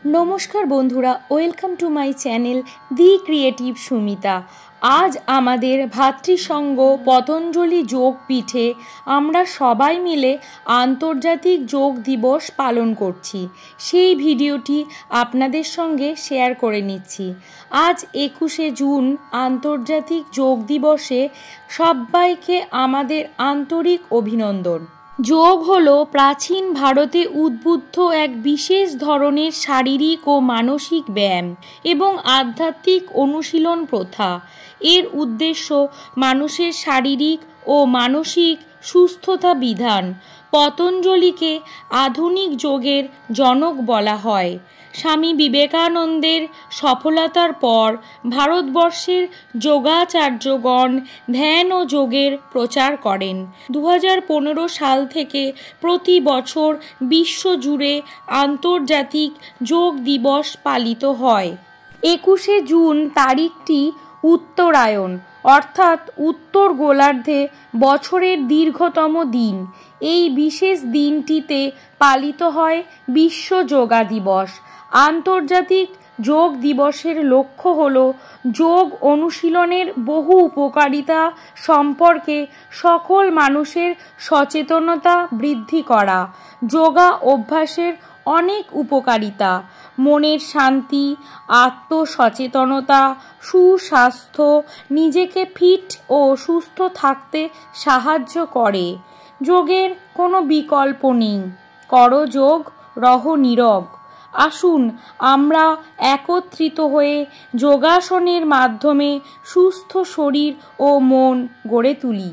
নমস্কার বন্ধুরা, welcome to my channel the creative Sumita. আজ আমাদের ভাতৃসঙ্গ পতঞ্জলি যোগপীঠে আমরা সবাই মিলে আন্তর্জাতিক যোগ দিবস পালন করছি। সেই ভিডিওটি আপনাদের সঙ্গে শেয়ার করে নিচ্ছি। আজ 21শে জুন আন্তর্জাতিক যোগ দিবসে সবাইকে আমাদের আন্তরিক অভিনন্দন। যোগ হলো প্রাচীন ভারতে উদ্বুদ্ধ এক বিশেষ ধরনের শারীরিক ও মানসিক ব্যায়াম এবং আধ্যাত্মিক অনুশীলন প্রথা। এর উদ্দেশ্য মানুষের শারীরিক ও মানসিক সুস্থতা বিধান। পতঞ্জলিকে আধুনিক যোগের জনক বলা হয়। স্বামী বিবেকানন্দের সফলতার পর ভারতবর্ষের যোগাচার্যগণ ধ্যান ও যোগের প্রচার করেন। 2015 সাল থেকে প্রতি বছর বিশ্বজুড়ে আন্তর্জাতিক যোগ দিবস পালিত হয়। 21শে জুন তারিখটি উত্তরায়ণ অর্থাৎ উত্তর গোলার্ধে বছরের দীর্ঘতম দিন। এই বিশেষ দিনটিতে পালিত হয় বিশ্ব যোগা দিবস। আন্তর্জাতিক যোগ দিবসের লক্ষ্য হল যোগ অনুশীলনের বহু উপকারিতা সম্পর্কে সকল মানুষের সচেতনতা বৃদ্ধি করা। যোগা অভ্যাসের অনেক উপকারিতা: মনের শান্তি, আত্মসচেতনতা, সুস্বাস্থ্য, নিজেকে ফিট ও সুস্থ থাকতে সাহায্য করে। যোগের কোনো বিকল্প নেই। করো যোগ, রহো নীরোগ। আসুন আমরা একত্রিত হয়ে যোগাসনের মাধ্যমে সুস্থ শরীর ও মন গড়ে তুলি।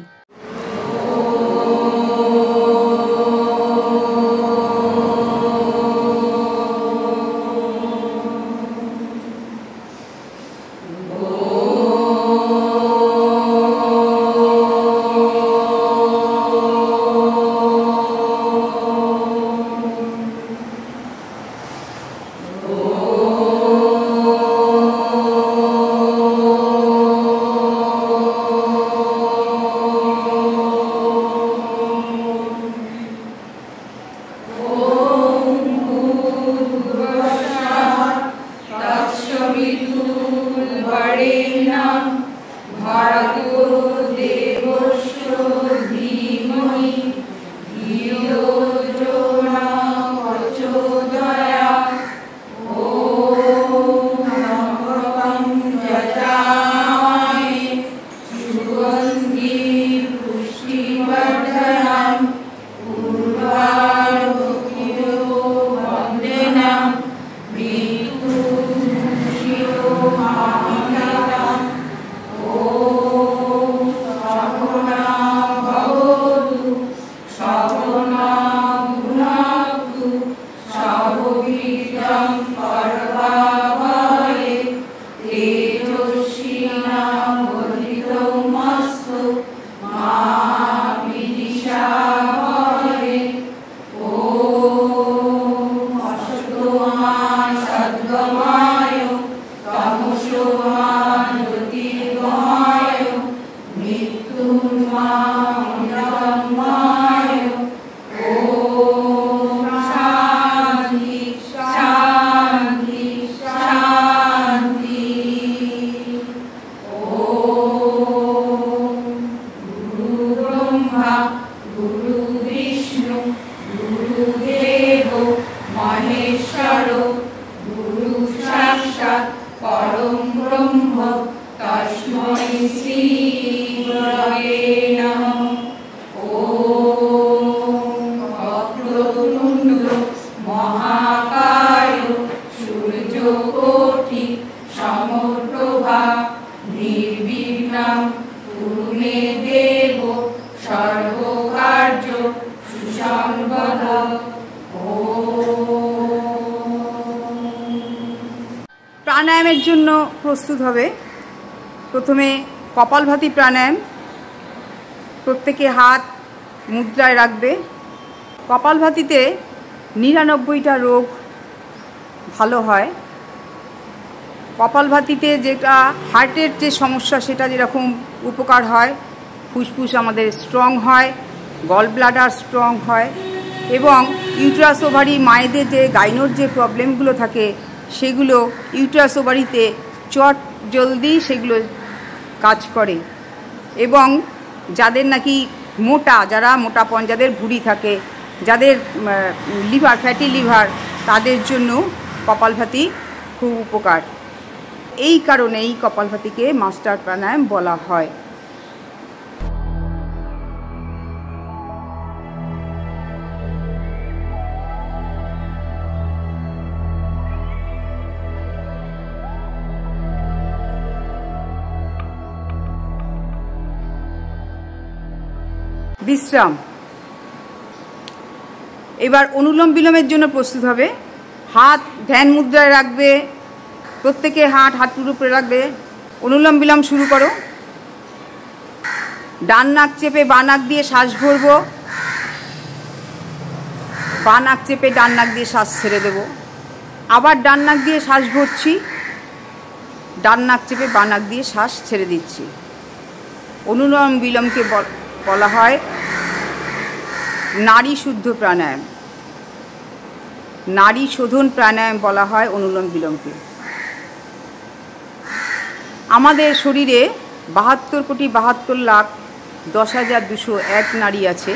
প্রাণায়ামের জন্য প্রস্তুত হবে। প্রথমে কপালভাতি প্রাণায়াম। প্রত্যেকে হাত মুদ্রায় রাখবে। কপালভাতিতে 99টা রোগ ভালো হয়। কপালভাতিতে যেটা হার্টের যে সমস্যা সেটা যেরকম উপকার হয়, ফুসফুস আমাদের স্ট্রং হয়, গল ব্লাডার স্ট্রং হয় এবং ইউটেরাস ওভারি মায়েদের যে গাইনোর যে প্রবলেমগুলো থাকে সেগুলো ইউটেরাস ওভারিতে চট জলদি সেগুলো কাজ করে। এবং যাদের নাকি যারা মোটাপন, যাদের ভুঁড়ি থাকে, যাদের লিভার, ফ্যাটি লিভার, তাদের জন্য কপালভাতি খুব উপকার। এই কারণেই কপালভাতিকে মাস্টার প্রাণায়াম বলা হয়। বিশ্রাম। এবার অনুলোম বিলোমের জন্য প্রস্তুত হবে। হাত ধ্যান মুদ্রায় রাখবে, প্রত্যেকে হাঁটুর উপরে রাখবে। অনুলোম বিলোম শুরু করো। ডান নাক চেপে বাঁ নাক দিয়ে শ্বাস ভরব, বাঁ নাক চেপে ডান নাক দিয়ে শ্বাস ছেড়ে দেব। আবার ডান নাক দিয়ে শ্বাস ভরছি, ডান নাক চেপে বাঁ নাক দিয়ে শ্বাস ছেড়ে দিচ্ছি। অনুলোম বিলোমকে বলা হয় নারী শুদ্ধ প্রাণায়াম, নারী শোধন প্রাণায়াম বলা হয় অনুলোম বিলোমকে। আমাদের শরীরে 72,72,10,201 নারী আছে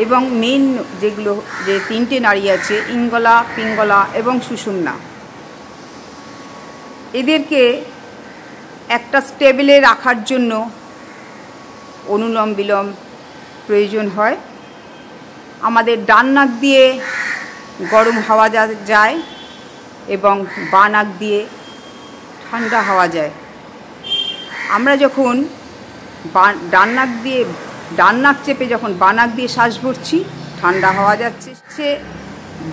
এবং মেন যেগুলো যে 3টে নারী আছে, ইঙ্গলা, পিঙ্গলা এবং সুষুম্না, এদেরকে একটা স্টেবলে রাখার জন্য অনুলোম বিলোম প্রয়োজন হয়। আমাদের ডান নাক দিয়ে গরম হাওয়া যায় এবং বাঁ নাক দিয়ে ঠান্ডা হাওয়া যায়। আমরা যখন ডান নাক চেপে যখন বাঁ নাক দিয়ে শ্বাস ভরছি, ঠান্ডা হাওয়া যাচ্ছে,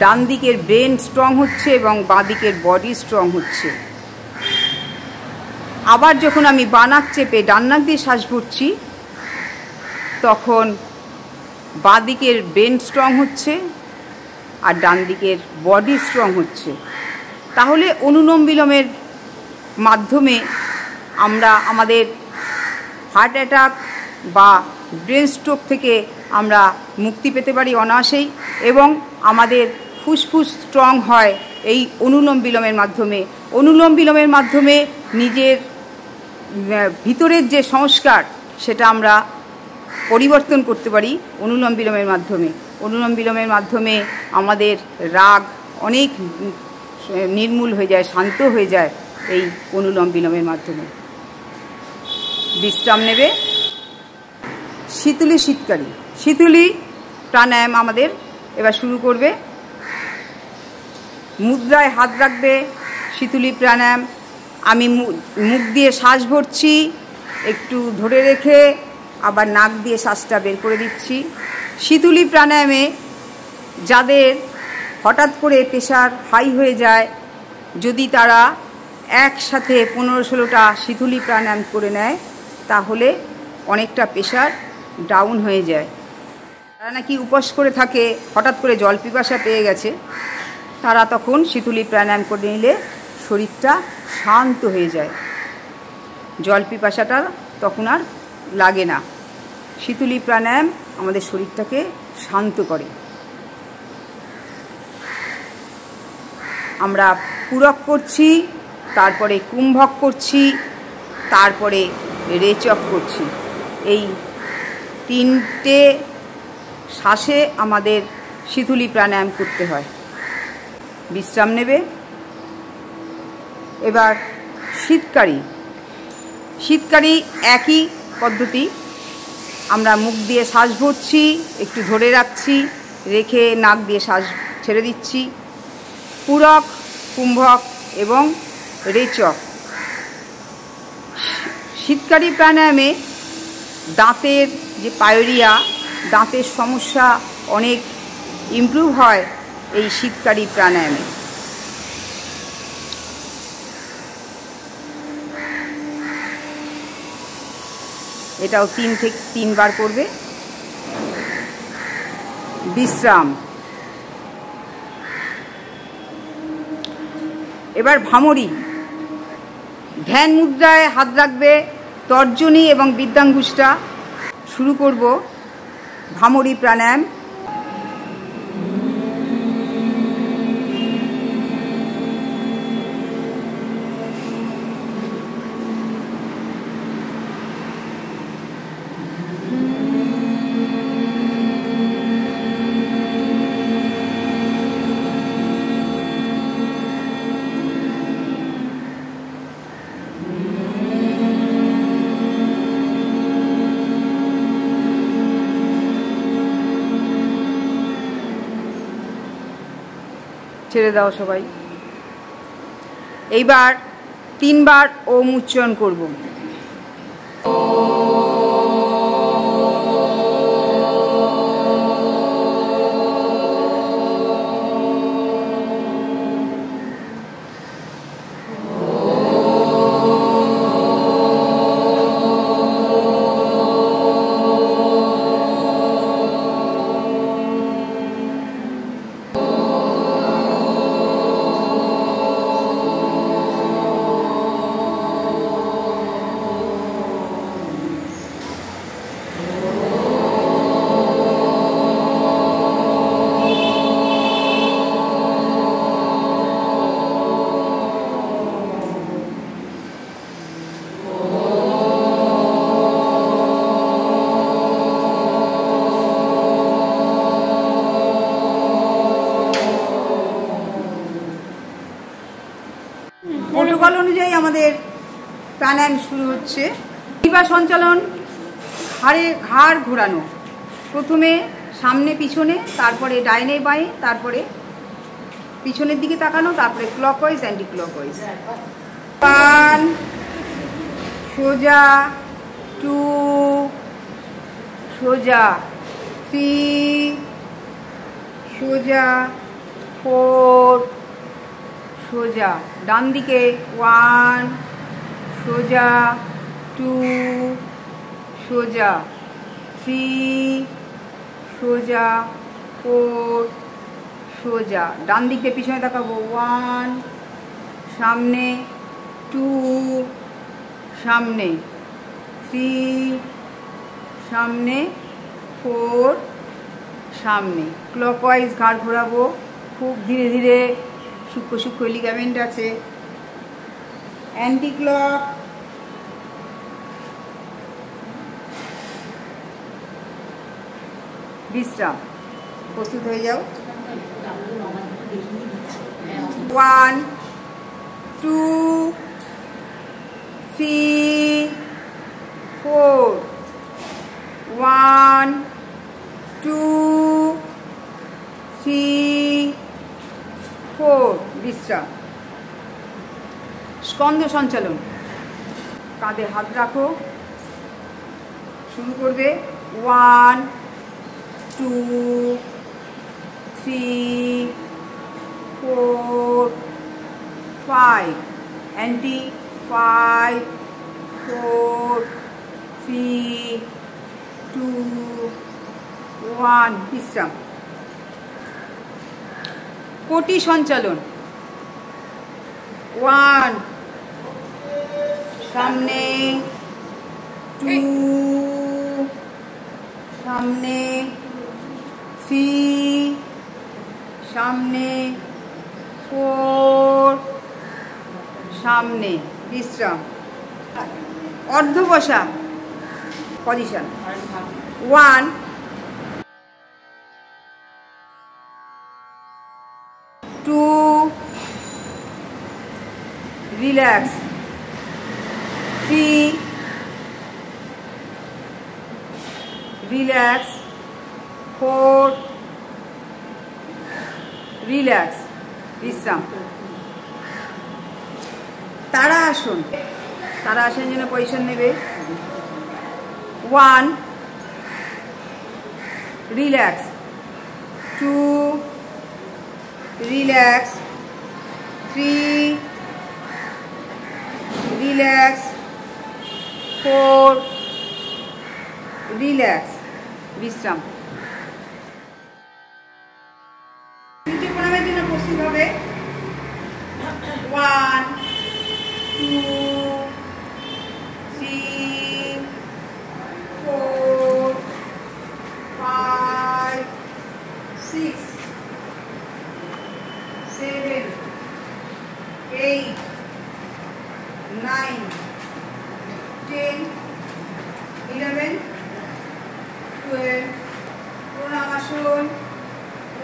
ডান দিকের ব্রেন স্ট্রং হচ্ছে এবং বাঁ দিকের বডি স্ট্রং হচ্ছে। আবার যখন আমি বাঁ নাক চেপে ডান নাক দিয়ে শ্বাস ভরছি, তখন বাঁ দিকের ব্রেন স্ট্রং হচ্ছে আর ডান দিকের বডি স্ট্রং হচ্ছে। তাহলে অনুলোম বিলোমের মাধ্যমে আমরা আমাদের হার্ট অ্যাটাক বা ব্রেন স্ট্রোক থেকে আমরা মুক্তি পেতে পারি অনায়াসেই, এবং আমাদের ফুসফুস স্ট্রং হয় এই অনুলোম বিলোমের মাধ্যমে। অনুলোম বিলোমের মাধ্যমে নিজের ভিতরের যে সংস্কার সেটা আমরা পরিবর্তন করতে পারি অনুলোম বিলোমের মাধ্যমে। অনুলোম বিলোমের মাধ্যমে আমাদের রাগ অনেক নির্মূল হয়ে যায়, শান্ত হয়ে যায় এই অনুলোম বিলোমের মাধ্যমে। বিশ্রাম নেবে। শীতলী শীতকারী। শীতলী প্রাণায়াম আমাদের এবার শুরু করবে। মুদ্রায় হাত রাখবে, শীতলী প্রাণায়াম। আমি মুখ দিয়ে শ্বাস ভরছি, একটু ধরে রেখে আবার নাক দিয়ে শ্বাসটা বের করে দিচ্ছি। শীতলী প্রাণায়ামে যাদের হঠাৎ করে প্রেশার হাই হয়ে যায়, যদি তারা একসাথে 15-16টা শীতলী প্রাণায়াম করে নেয়, তাহলে অনেকটা প্রেশার ডাউন হয়ে যায়। তারা নাকি উপোস করে থাকে, হঠাৎ করে জল পিপাসা পেয়ে গেছে, তারা তখন শীতলী প্রাণায়াম করে নিলে শরীরটা শান্ত হয়ে যায়, জল পিপাসাটা তখন আর লাগে না। শীতলী প্রাণায়াম আমাদের শরীরটাকে শান্ত করে। আমরা পূরক করছি, তারপরে কুম্ভক করছি, তারপরে রেচক করছি। এই 3টে শ্বাসে আমাদের শীতলী প্রাণায়াম করতে হয়। বিশ্রাম নেবে। এবার শীতকারী। শীতকারী একই পদ্ধতি। আমরা মুখ দিয়ে শ্বাস ভরছি, একটু ধরে রাখছি, রেখে নাক দিয়ে শ্বাস ছেড়ে দিচ্ছি। পূরক, কুম্ভক এবং রেচক। শীতকারী প্রাণায়ামে দাঁতের যে পায়োরিয়া, দাঁতের সমস্যা অনেক ইমপ্রুভ হয় এই শীতকারী প্রাণায়ামে। এটাও 3 থেকে 3 বার করবে। বিশ্রাম। এবার ভ্রামরী। ধ্যান মুদ্রায় হাত রাখবে, তর্জনী এবং বৃদ্ধাঙ্গুষ্টা। শুরু করব ভ্রামরী প্রাণায়াম। ছেড়ে দাও সবাই। এইবার 3 বার ওম উচ্চারণ করব। প্রোটোকল অনুযায়ী আমাদের প্রাণায়াম শুরু হচ্ছে। জিহ্বা সঞ্চালন, ঘাড় ঘোরানো, প্রথমে সামনে পিছনে, তারপরে ডাইনে বাঁয়ে, তারপরে পিছনের দিকে তাকানো, তারপরে ক্লকওয়াইজ অ্যান্টি ক্লকওয়াইজ। 1 সোজা, 2 সোজা, 3 সোজা, 4 সোজা, ডান দিকে 1 সোজা, 2 সোজা, 3 সোজা, 4 সোজা, ডান দিক দিয়ে পিছনে তাকাবো। 1 সামনে, 2 সামনে, 3 সামনে, 4 সামনে। ক্লকওয়াইজ ঘাড় ঘোরাবো, খুব ধীরে ধীরে, সূক্ষ্ম সূক্ষ্ম লিগামেন্ট আছে। অ্যান্টি ক্লক, বিশ্রাম। প্রস্তুত হয়ে যাও। 1 2 3 4 1 2 3 4 বিশ্রাম। স্কন্ধ সঞ্চালন, কাঁধে হাত রাখো, শুরু করবে। 1 2 3 4 5 অ্যান্টি 5 4 3 2 1 বিশ্রাম। কোটি সঞ্চালন, 1 সামনে, 2 সামনে, 3 সামনে, 4 সামনে, বিশ্রাম। অর্ধ বসা পজিশন, 1 2 রিল্যাক্স, 3 রিল্যাক্স, 4 রিল্যাক্স, বিশ্রাম। তারা আসন, তারা আসনের জন্য পজিশন নেবে। 1 রিল্যাক্স, 2 রিল্যাক্স, 3 রিল্যাক্স, 4 রিল্যাক্স, বিশ্রাম। তৃতীয় প্রণামের জন্য প্রস্তুত হবে। 1 2 3 4 5 6 7 8 9 10 11 12 প্রণামাসন,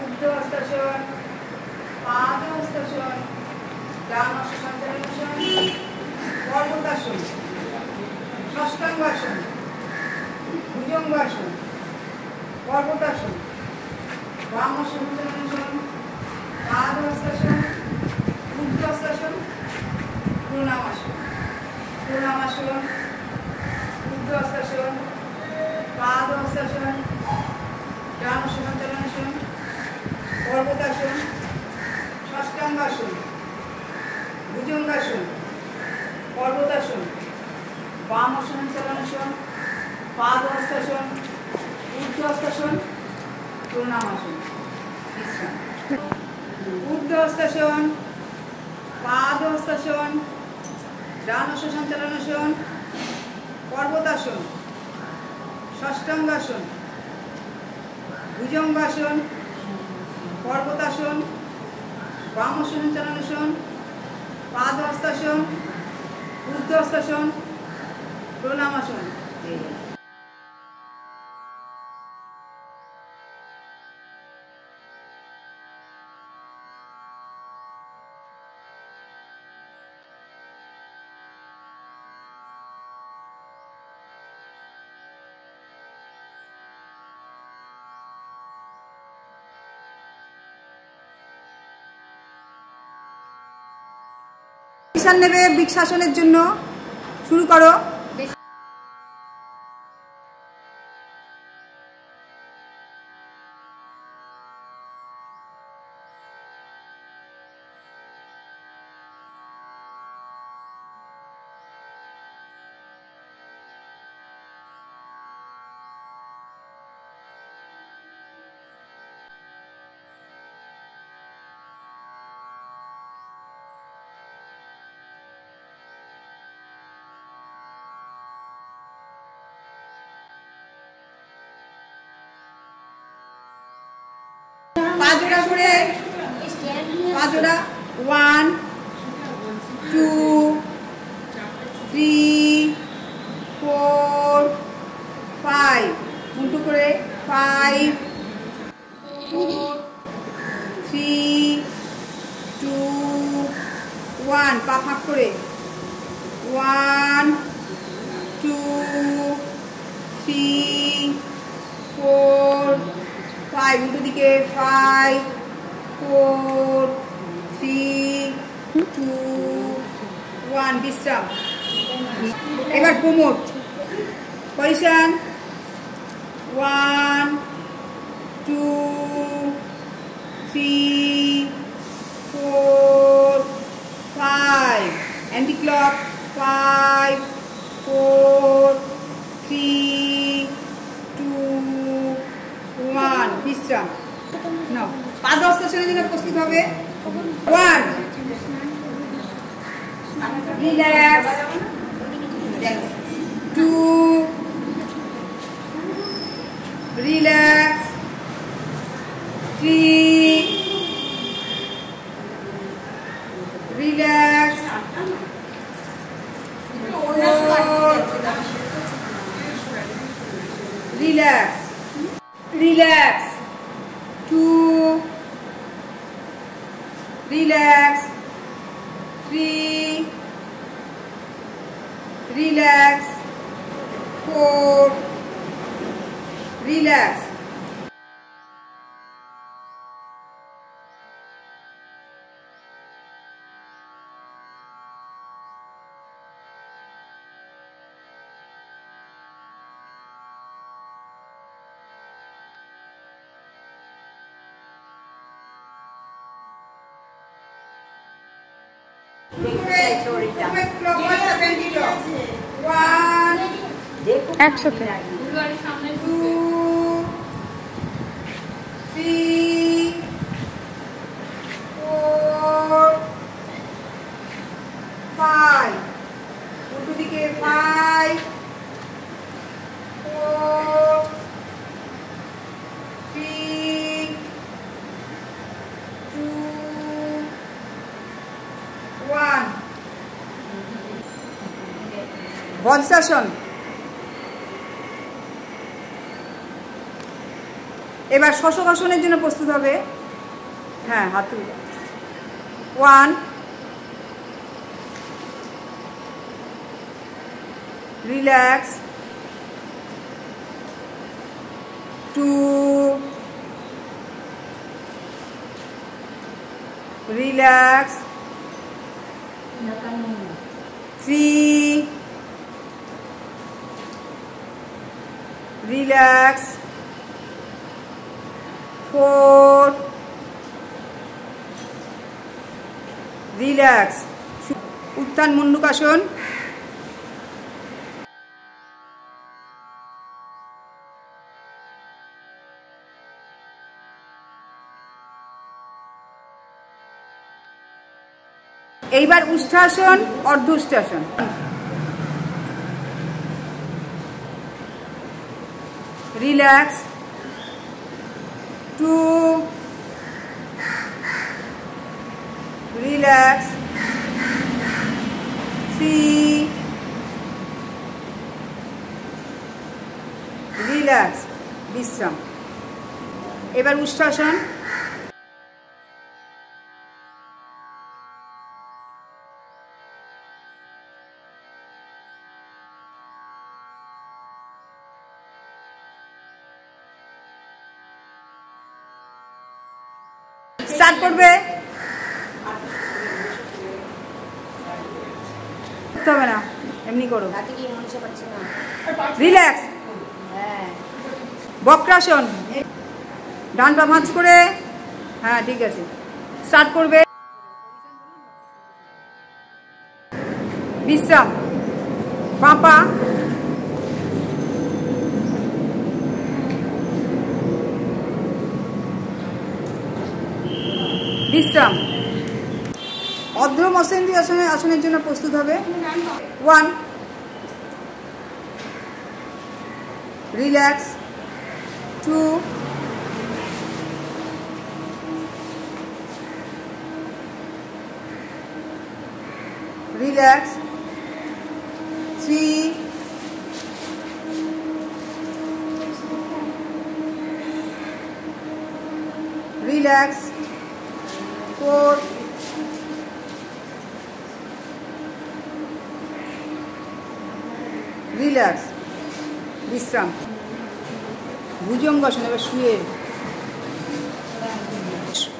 ঊর্ধ্ব হস্তাসন, পাদ হস্তাসন, ডান হস্ত সঞ্চালনাসন, পর্বতাসন, ষষ্ঠাঙ্গাসন, ভুজঙ্গাসন, পর্বতাসন, বাম হস্ত সঞ্চালনাসন, পাদ হস্তাসন, ঊর্ধ্ব হস্তাসন, প্রণামাসন, প্রণামাসন, ঊর্ধ্ব হস্তাসন, পাদ হস্তাসন, ডান সঞ্চালনাসন, পর্বতাসন, ষষ্ঠাঙ্গাসন, ভুজঙ্গাসন, পর্বতাসন, বাম সঞ্চালনাসন, পাদ হস্তাসন, ঊর্ধ্ব হস্তাসন, প্রণামাসন, বিশ্রাম। ঊর্ধ্ব হস্তাসন, পাদ হস্তাসন, ডান সঞ্চালনাসন, পর্বতাসন, ষষ্ঠাঙ্গাসন, ভুজঙ্গাসন, পর্বতাসন, বাম সঞ্চালনাসন, পাদ হস্তাসন, ঊর্ধ্ব হস্তাসন, প্রণামাসন। নেবে বৃক্ষাসনের জন্য, শুরু করো। পাঁচজোড়া করে, পাঁচজোড়া, 1 2 3 4 5, উল্টো করে 5 4 3 2 1, পা ফাঁক করে 1 2 3 4 5, উল্টো দিকে 5 4 3 2 1, বিশ্রাম। এবার কোমর পজিশন, 1 2 3 4 5, অ্যান্টি ক্লক 5 4 3 2 1, বিশ্রাম। নাও পাদ হস্তাসনের জন্য প্রস্তুত হবে। 1, relax, 2, relax, 3, relax, 4, relax, relax, 2, relax, 3, relax, 4, relax. একসাথে 2 3 4 5, উল্টো দিকে 5 4 3 2 1, বজ্রাসন। এবার শশকাসনের জন্য প্রস্তুত হবে। হ্যাঁ, হাত তুলে 1, রিল্যাক্স, 2, relax, 3, relax, 4, relax. উত্থান মুন্ডুকাসন। এইবার উষ্ঠাসন, অর্ধউষ্ঠাসন। রিল্যাক্স, 2, রিল্যাক্স, 3, রিল্যাক্স, বিশ্রাম। এবার উষ্ঠাসন। স্টার্ট করবে, হবে না, এমনি করো। রিল্যাক্স, বক্রাসন। ডান পা ভাঁজ করে, হ্যাঁ ঠিক আছে। স্টার্ট করবে, বিশ্রাম, বাঁ পা, বিশ্রাম। অর্ধ মসেন্দ্রী আসনের জন্য প্রস্তুত হবে। 1, রিল্যাক্স, 2, রিল্যাক্স, 3, রিল্যাক্স, 4, রিল্যাক্স, বিশ্রাম। ভুজঙ্গাসন। এবার শুয়ে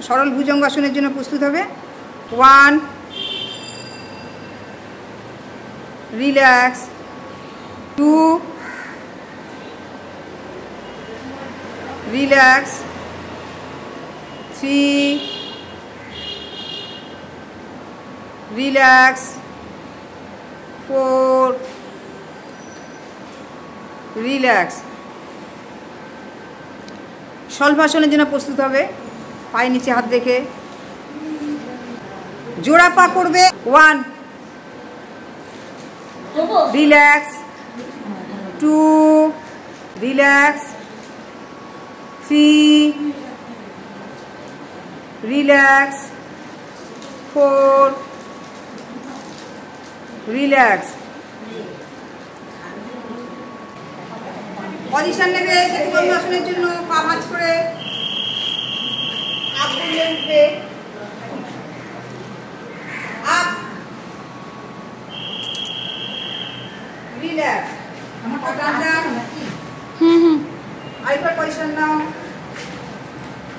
সরল ভুজঙ্গাসনের জন্য প্রস্তুত হবে। 1, রিল্যাক্স, 2, রিল্যাক্স, 3, রিল্যাক্স, 4, রিল্যাক্স। শলভাসনের জন্য প্রস্তুত হবে। পায়ের নিচে হাত রেখে জোড়া পা করবে। 1, relax, 2, relax, 3, relax, 4, relax. Position নেবে সেতুবন্ধাসনের জন্য। পা ভাঁজ করে আপ করলে উঠবে, আপ, রিল্যাক্স, আরেকবার পজিশন নাও।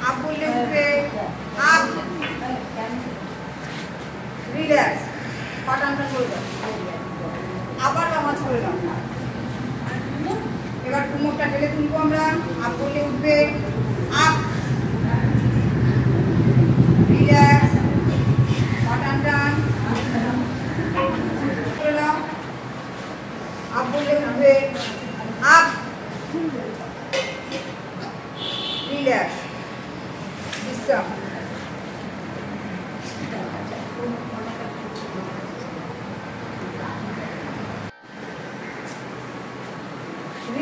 আপ করলে উঠবে, আপ, রিল্যাক্স, পা টান করে দাও। আবার পা ভাঁজ করে দাও। এবার কোমরটা ঢেলে তুলবো আমরা। আপ করলে উঠবে, আপ, রিল্যাক্স, পা টান টান করে নাও। আপ করলে উঠবে, আপ, রিল্যাক্স, বিশ্রাম।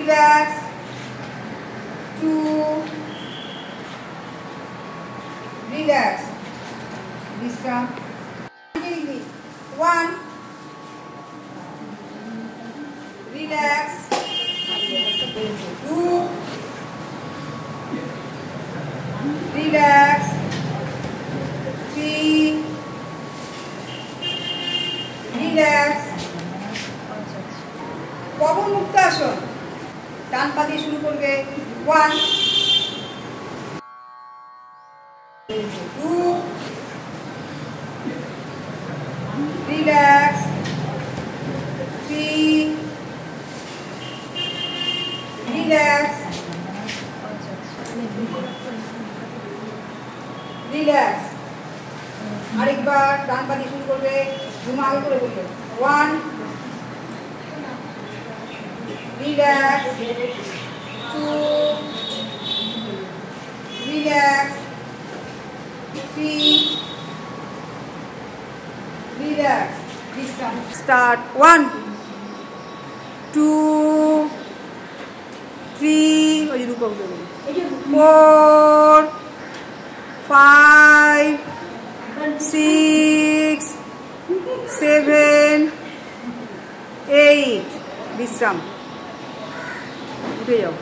Relax, 2, relax, বিশ্রাম। 1, relax, 2, relax, 3, relax। পবন মুক্ত আসন। ডান পা দিয়ে শুরু করবে। 1, 2, Relax. 3. Relax. Relax. আরেকবার ডান পা দিয়ে শুরু করবে, ঘুমা আগে করে বলবে। 1. Relax. 2. Relax. 3. Relax. Start. 1, 2, 3, 4, 5, 6, 7, 8. বিশ্রাম। উঠে যাও।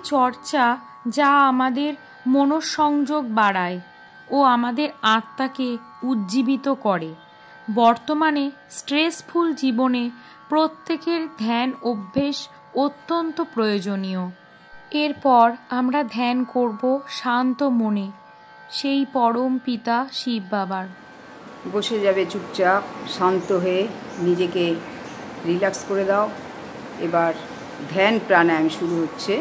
চর্চা যা আমাদের মনঃসংযোগ বাড়ায় ও আমাদের আত্মাকে উজ্জীবিত করে। বর্তমানে স্ট্রেসফুল জীবনে প্রত্যেকের ধ্যান অভ্যেস অত্যন্ত প্রয়োজনীয়। এরপর আমরা ধ্যান করব শান্ত মনে সেই পরম পিতা শিব বাবার। বসে যাবে চুপচাপ শান্ত হয়ে, নিজেকে রিল্যাক্স করে দাও। এবার ধ্যান প্রাণায়াম শুরু হচ্ছে।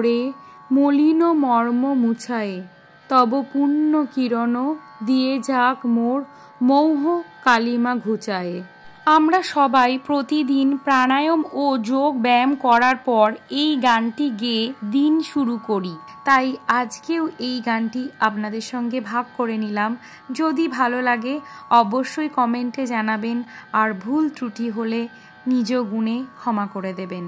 করে মলিন মর্ম মুছায়ে, তব পুণ্য কিরণ দিয়ে যাক মোর মৌহ কালিমা ঘুচায়ে। আমরা সবাই প্রতিদিন প্রাণায়াম ও যোগ ব্যায়াম করার পর এই গানটি গেয়ে দিন শুরু করি, তাই আজকেও এই গানটি আপনাদের সঙ্গে ভাগ করে নিলাম। যদি ভালো লাগে অবশ্যই কমেন্টে জানাবেন, আর ভুল ত্রুটি হলে নিজ গুণে ক্ষমা করে দেবেন।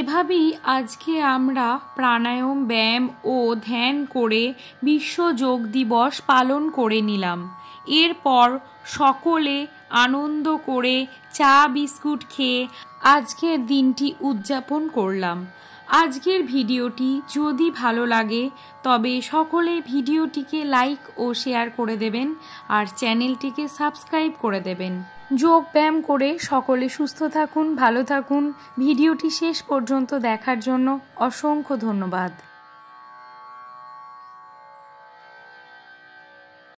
এভাবেই আজকে আমরা প্রাণায়াম, ব্যায়াম ও ধ্যান করে বিশ্ব যোগ দিবস পালন করে নিলাম। এরপর সকলে আনন্দ করে চা বিস্কুট খেয়ে আজকের দিনটি উদযাপন করলাম। আজকের ভিডিওটি যদি ভালো লাগে তবে সকলে ভিডিওটিকে লাইক ও শেয়ার করে দেবেন আর চ্যানেলটিকে সাবস্ক্রাইব করে দেবেন। যোগ ব্যায়াম করে সকলে সুস্থ থাকুন, ভালো থাকুন। ভিডিওটি শেষ পর্যন্ত দেখার জন্য অসংখ্য ধন্যবাদ।